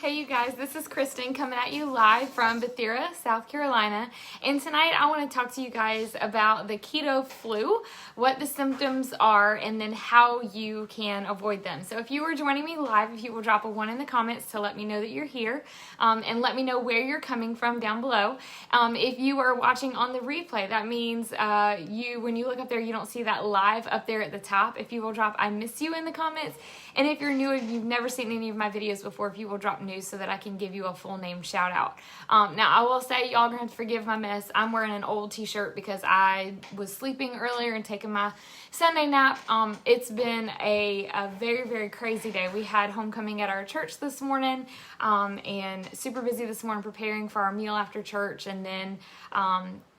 Hey you guys, this is Kristen coming at you live from Bethera, South Carolina. And tonight I want to talk to you guys about the keto flu, what the symptoms are, and then how you can avoid them. So if you are joining me live, if you will drop a 1 in the comments to let me know that you're here, and let me know where you're coming from down below. If you are watching on the replay, that means when you look up there, you don't see that live up there at the top. If you will drop I miss you in the comments. And if you're new and you've never seen any of my videos before, if you will drop news so that I can give you a full name shout out. Now I will say y'all gonna have to forgive my mess. I'm wearing an old t-shirt because I was sleeping earlier and taking my Sunday nap. It's been a very, very crazy day. We had homecoming at our church this morning, and super busy this morning preparing for our meal after church, and then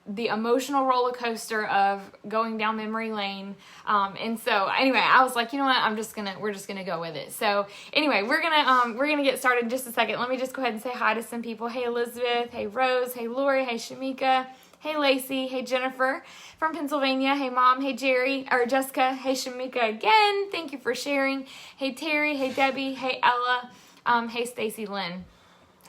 the emotional roller coaster of going down memory lane. And so anyway, I was like, you know what, we're just gonna go with it. So anyway, we're gonna get started in just a second. Let me just go ahead and say hi to some people. Hey Elizabeth, hey Rose, hey Lori, hey Shamika, hey Lacey, hey Jennifer from Pennsylvania, hey Mom, hey Jessica, hey Shamika again, thank you for sharing. Hey Terry, hey Debbie, hey Ella, hey Stacy Lynn.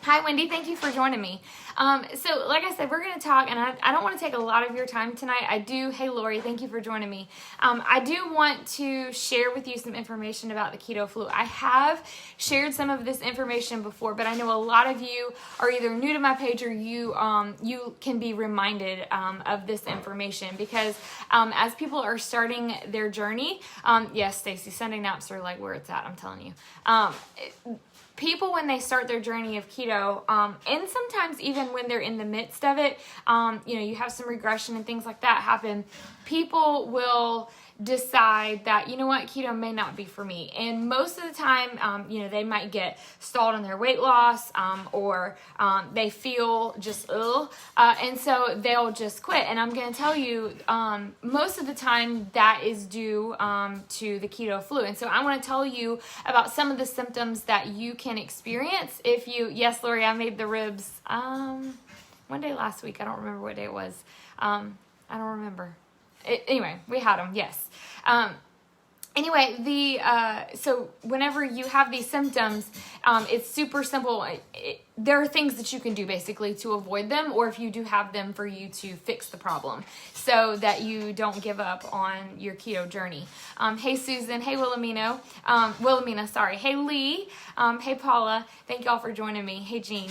Hi, Wendy. Thank you for joining me. So like I said, we're going to talk, and I don't want to take a lot of your time tonight. Hey, Lori, thank you for joining me. I do want to share with you some information about the keto flu. I have shared some of this information before, but I know a lot of you are either new to my page or you can be reminded of this information because as people are starting their journey, yes, Stacy, Sunday naps are like where it's at, I'm telling you. People, when they start their journey of keto, and sometimes even when they're in the midst of it, you have some regression and things like that happen, people will decide that, you know what, keto may not be for me. And most of the time, they might get stalled in their weight loss, or they feel just ill, and so they'll just quit. And I'm going to tell you, most of the time that is due to the keto flu. And so I want to tell you about some of the symptoms that you can experience if you, yes, Lori, I made the ribs one day last week. I don't remember what day it was. I don't remember. Anyway, we had them, yes. So whenever you have these symptoms, it's super simple. There are things that you can do basically to avoid them, or if you do have them, for you to fix the problem so that you don't give up on your keto journey. Hey Susan, hey Wilhelmina, sorry. Hey Lee, hey Paula, thank y'all for joining me. Hey Jean.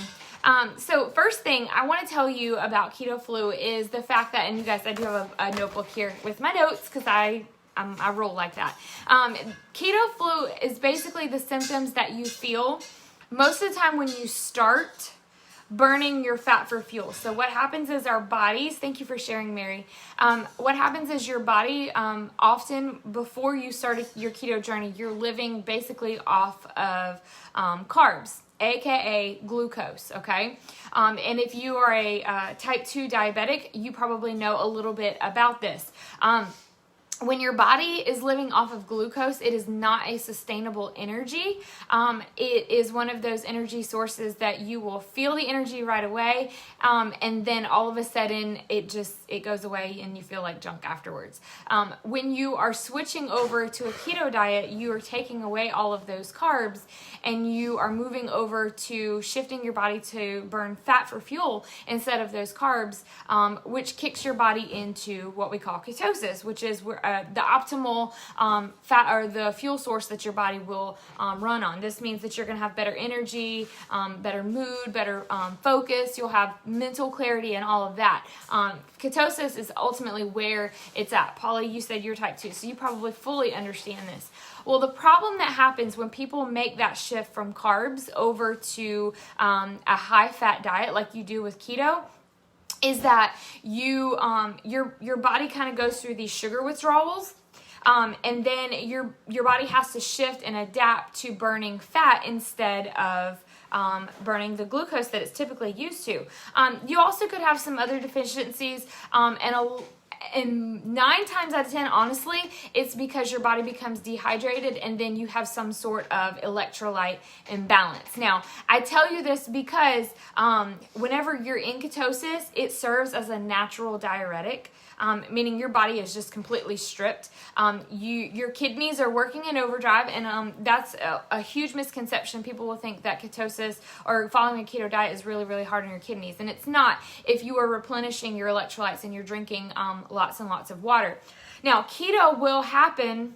So first thing I want to tell you about keto flu is the fact that, and you guys, I do have a notebook here with my notes because I roll like that. Keto flu is basically the symptoms that you feel most of the time when you start burning your fat for fuel. So what happens is our bodies, thank you for sharing, Mary. What happens is your body, often before you start your keto journey, you're living basically off of carbs, aka glucose, okay? And if you are a type 2 diabetic, you probably know a little bit about this. When your body is living off of glucose, it is not a sustainable energy. It is one of those energy sources that you will feel the energy right away, and then all of a sudden it goes away and you feel like junk afterwards. When you are switching over to a keto diet, you are taking away all of those carbs and you are moving over to shifting your body to burn fat for fuel instead of those carbs, which kicks your body into what we call ketosis, which is where the optimal fat or the fuel source that your body will run on. This means that you're going to have better energy, better mood, better focus. You'll have mental clarity and all of that. Ketosis is ultimately where it's at. Paula, you said you're type 2, so you probably fully understand this. Well, the problem that happens when people make that shift from carbs over to a high-fat diet like you do with keto is that your body kind of goes through these sugar withdrawals, and then your body has to shift and adapt to burning fat instead of burning the glucose that it's typically used to. You also could have some other deficiencies, and 9 times out of 10, honestly, it's because your body becomes dehydrated and then you have some sort of electrolyte imbalance. Now, I tell you this because whenever you're in ketosis, it serves as a natural diuretic. meaning your body is just completely stripped. Your kidneys are working in overdrive, and that's a huge misconception. People will think that ketosis or following a keto diet is really, really hard on your kidneys, and it's not if you are replenishing your electrolytes and you're drinking lots and lots of water. Now, keto will happen,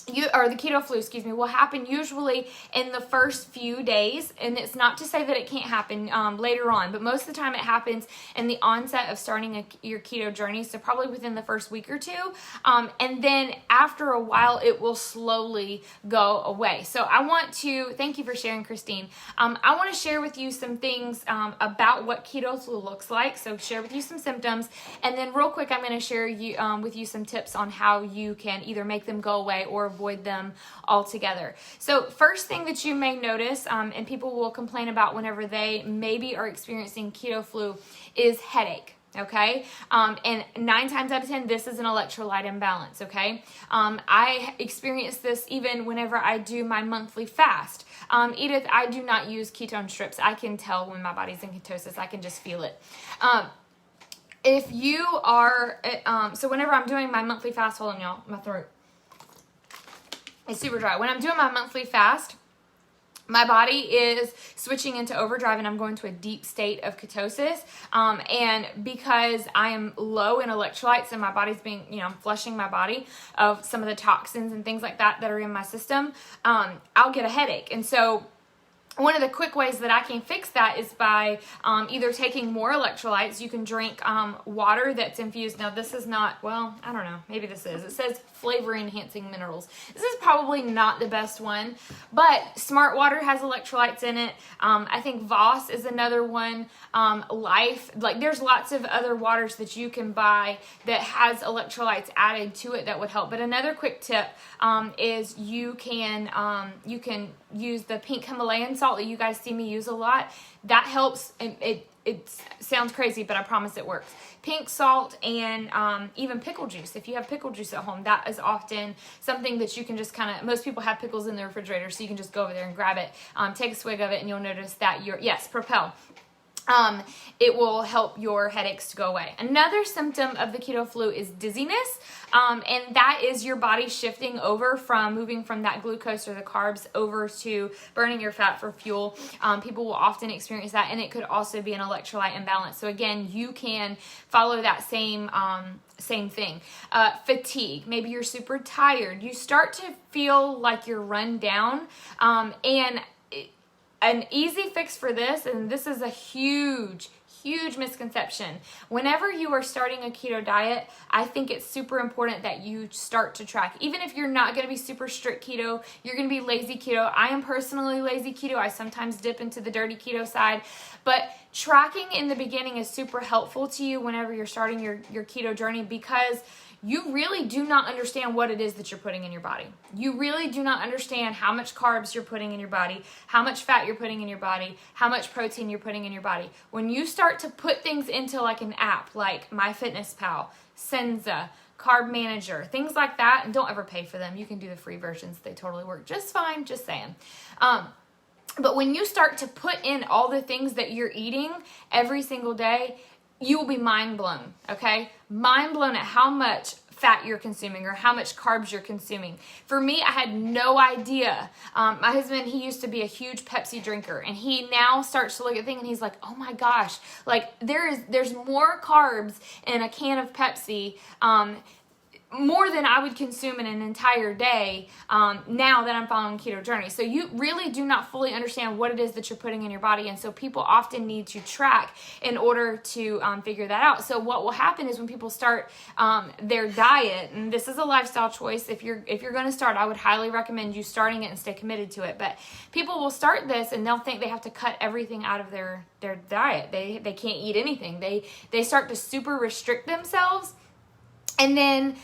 the keto flu, will happen usually in the first few days, and it's not to say that it can't happen later on, but most of the time it happens in the onset of starting your keto journey, so probably within the first week or two, and then after a while it will slowly go away. So I want to, thank you for sharing, Christine. I want to share with you some things about what keto flu looks like, so share with you some symptoms, and then real quick I'm going to share with you some tips on how you can either make them go away or avoid them altogether. So first thing that you may notice, and people will complain about whenever they maybe are experiencing keto flu, is headache. Okay. And 9 times out of 10, this is an electrolyte imbalance. Okay. I experience this even whenever I do my monthly fast. Edith, I do not use ketone strips. I can tell when my body's in ketosis. I can just feel it. If you are, so whenever I'm doing my monthly fast, hold on y'all, my throat is super dry. When I'm doing my monthly fast, my body is switching into overdrive and I'm going to a deep state of ketosis. And because I am low in electrolytes and my body's being, I'm flushing my body of some of the toxins and things like that that are in my system, I'll get a headache. And so one of the quick ways that I can fix that is by either taking more electrolytes. You can drink water that's infused. Now, this is not, well, I don't know. Maybe this is. It says flavor enhancing minerals. This is probably not the best one, but Smart Water has electrolytes in it. I think Voss is another one. Life, there's lots of other waters that you can buy that has electrolytes added to it that would help. But another quick tip is you can use the pink Himalayan salt that you guys see me use a lot. That helps. It sounds crazy, but I promise it works. Pink salt and even pickle juice. If you have pickle juice at home, that is often something that you can just most people have pickles in the refrigerator, so you can just go over there and grab it, take a swig of it, and you'll notice that Propel. It will help your headaches to go away. Another symptom of the keto flu is dizziness, and that is your body shifting over from moving from that glucose or the carbs over to burning your fat for fuel. People will often experience that, and it could also be an electrolyte imbalance. So again, you can follow that same thing. Fatigue. Maybe you're super tired. You start to feel like you're run down, and an easy fix for this, and this is a huge misconception. Whenever you are starting a keto diet, I think it's super important that you start to track. Even if you're not going to be super strict keto, you're going to be lazy keto. I am personally lazy keto. I sometimes dip into the dirty keto side, but tracking in the beginning is super helpful to you whenever you're starting your keto journey, because you really do not understand what it is that you're putting in your body. You really do not understand how much carbs you're putting in your body, how much fat you're putting in your body, how much protein you're putting in your body. When you start to put things into like an app like MyFitnessPal, Senza, Carb Manager, things like that, and don't ever pay for them. You can do the free versions. They totally work just fine, just saying. But when you start to put in all the things that you're eating every single day, you will be mind blown, okay? Mind blown at how much fat you're consuming or how much carbs you're consuming. For me, I had no idea. My husband, he used to be a huge Pepsi drinker, and he now starts to look at things and he's like, oh my gosh, there's more carbs in a can of Pepsi, more than I would consume in an entire day now that I'm following keto journey. So you really do not fully understand what it is that you're putting in your body, and so people often need to track in order to figure that out. So what will happen is when people start their diet, and this is a lifestyle choice, if you're going to start, I would highly recommend you starting it and stay committed to it. But people will start this and they'll think they have to cut everything out of their diet. They can't eat anything. They start to super restrict themselves. And then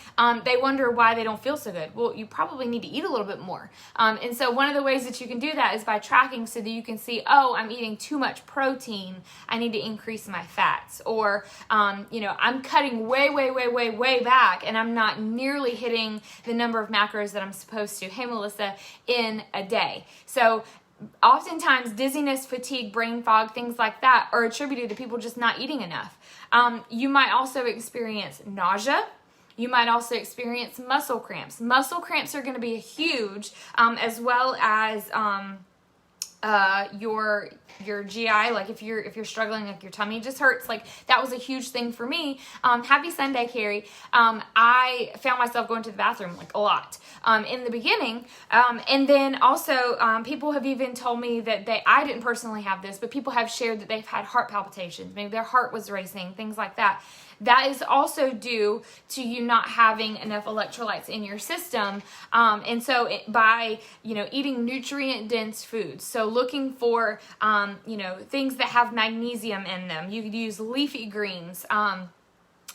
they wonder why they don't feel so good. Well, you probably need to eat a little bit more. And so one of the ways that you can do that is by tracking, so that you can see, oh, I'm eating too much protein. I need to increase my fats. Or, I'm cutting way back, and I'm not nearly hitting the number of macros that I'm supposed to. Hey, Melissa, in a day. So oftentimes dizziness, fatigue, brain fog, things like that are attributed to people just not eating enough. You might also experience nausea. You might also experience muscle cramps. Muscle cramps are going to be huge, as well as your GI, like if you're struggling, like your tummy just hurts, like that was a huge thing for me. Happy Sunday, Carrie. I found myself going to the bathroom like a lot in the beginning, and then also people have even told me that I didn't personally have this, but people have shared that they've had heart palpitations, maybe their heart was racing, things like that. That is also due to you not having enough electrolytes in your system. And so by, eating nutrient dense foods, so looking for, things that have magnesium in them, you could use leafy greens,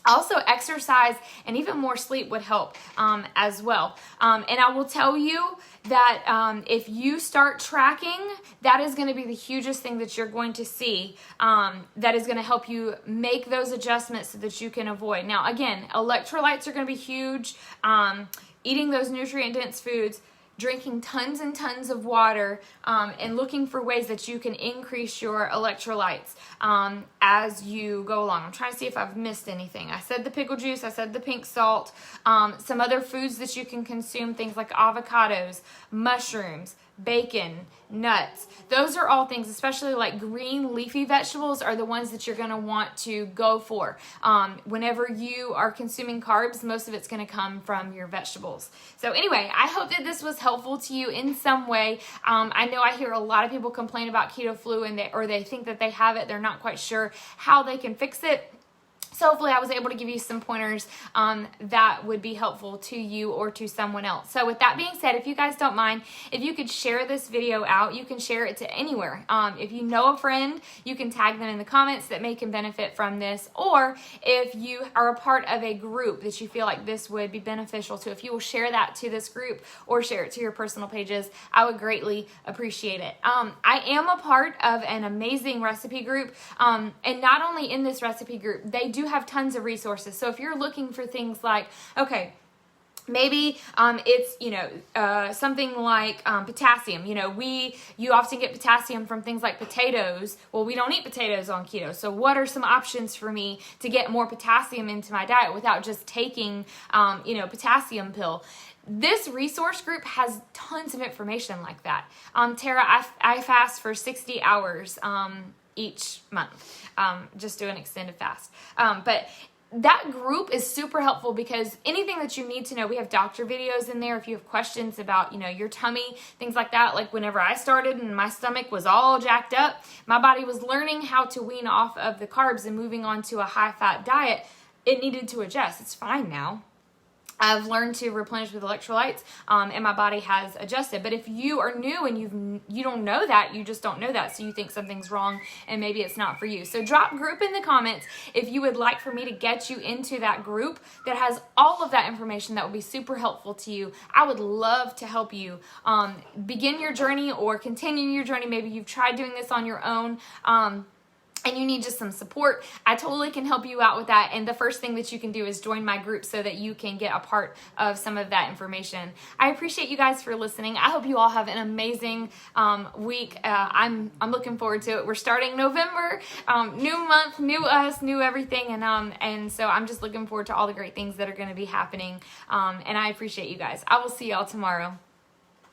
also, exercise and even more sleep would help as well. And I will tell you that if you start tracking, that is going to be the hugest thing that you're going to see that is going to help you make those adjustments so that you can avoid. Now, again, electrolytes are going to be huge. Eating those nutrient-dense foods, drinking tons and tons of water, and looking for ways that you can increase your electrolytes as you go along. I'm trying to see if I've missed anything. I said the pickle juice, I said the pink salt, some other foods that you can consume, things like avocados, mushrooms, bacon, nuts. Those are all things, especially like green leafy vegetables, are the ones that you're going to want to go for. Whenever you are consuming carbs, most of it's going to come from your vegetables. So anyway, I hope that this was helpful to you in some way. I know I hear a lot of people complain about keto flu and they think that they have it. They're not quite sure how they can fix it. So hopefully I was able to give you some pointers that would be helpful to you or to someone else. So with that being said, if you guys don't mind, if you could share this video out, you can share it to anywhere. If you know a friend, you can tag them in the comments that may can benefit from this. Or if you are a part of a group that you feel like this would be beneficial to, if you will share that to this group or share it to your personal pages, I would greatly appreciate it. I am a part of an amazing recipe group. And not only in this recipe group, they do have tons of resources. So if you're looking for things like, okay, maybe it's, something like potassium. You often get potassium from things like potatoes. Well, we don't eat potatoes on keto. So what are some options for me to get more potassium into my diet without just taking, potassium pill? This resource group has tons of information like that. Tara, I fast for 60 hours each month, just do an extended fast. But that group is super helpful because anything that you need to know, we have doctor videos in there. If you have questions about, your tummy, things like that, like whenever I started and my stomach was all jacked up, my body was learning how to wean off of the carbs and moving on to a high-fat diet. It needed to adjust. It's fine now. I've learned to replenish with electrolytes, and my body has adjusted. But if you are new and you don't know that, you just don't know that, so you think something's wrong and maybe it's not for you. So drop group in the comments if you would like for me to get you into that group that has all of that information that would be super helpful to you. I would love to help you begin your journey or continue your journey. Maybe you've tried doing this on your own. And you need just some support. I totally can help you out with that. And the first thing that you can do is join my group so that you can get a part of some of that information. I appreciate you guys for listening. I hope you all have an amazing week. I'm looking forward to it. We're starting November, new month, new us, new everything. And so I'm just looking forward to all the great things that are going to be happening. And I appreciate you guys. I will see y'all tomorrow.